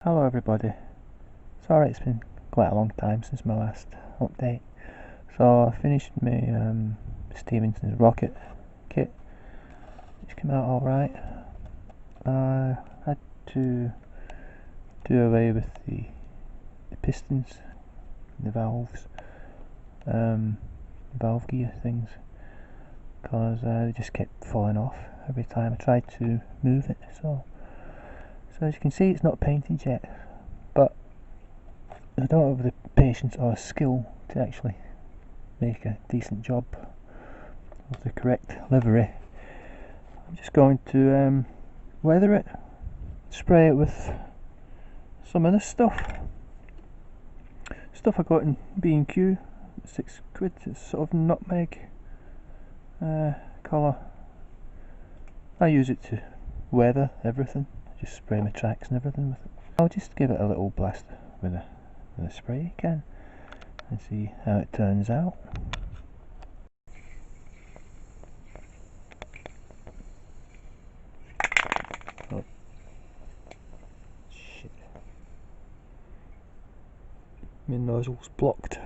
Hello everybody. Sorry it's been quite a long time since my last update. So I finished my Stephenson's rocket kit. It's come out alright. I had to do away with the pistons, the valves, valve gear things, because they just kept falling off every time I tried to move it. So as you can see, it's not painted yet, but I don't have the patience or skill to actually make a decent job of the correct livery. I'm just going to weather it, spray it with some of this stuff I got in B&Q, £6. It's sort of nutmeg colour. I use it to weather everything. Just spray my tracks and everything with it. I'll just give it a little blast with a spray can and see how it turns out. Oh shit, my nozzle's blocked.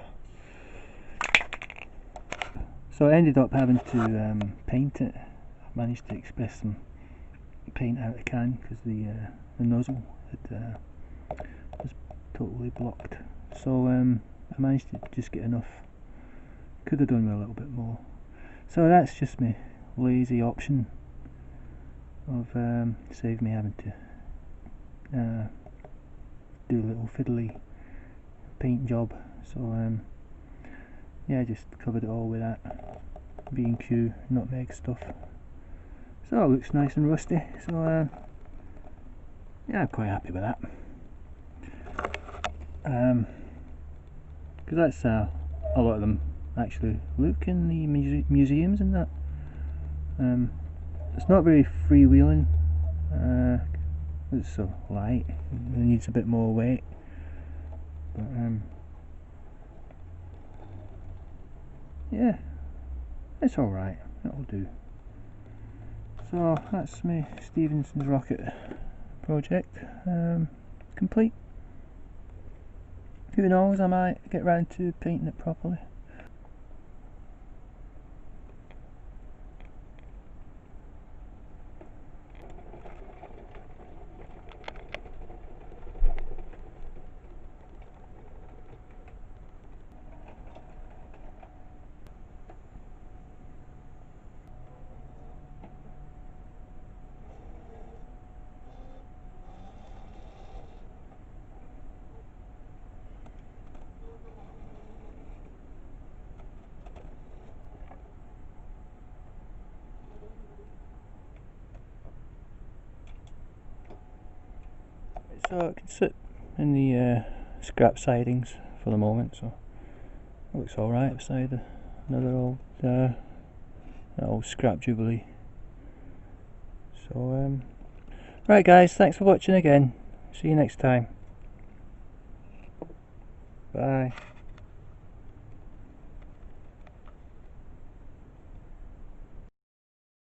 So I ended up having to paint it. I managed to express some paint out of the can because the nozzle was totally blocked. So I managed to just get enough. Could have done with a little bit more. So that's just my lazy option of save me having to do a little fiddly paint job. So yeah, I just covered it all with that B&Q nutmeg stuff. So it looks nice and rusty, so yeah, I'm quite happy with that. Because that's a lot of them actually look in the museums and that. It's not very freewheeling, it's so light, it needs a bit more weight, but yeah, it's alright, that'll do. So that's my Stephenson's rocket project complete. Who knows, I might get round to painting it properly. So it can sit in the scrap sidings for the moment, so it looks alright beside another old scrap Jubilee. So right guys, thanks for watching again. See you next time. Bye.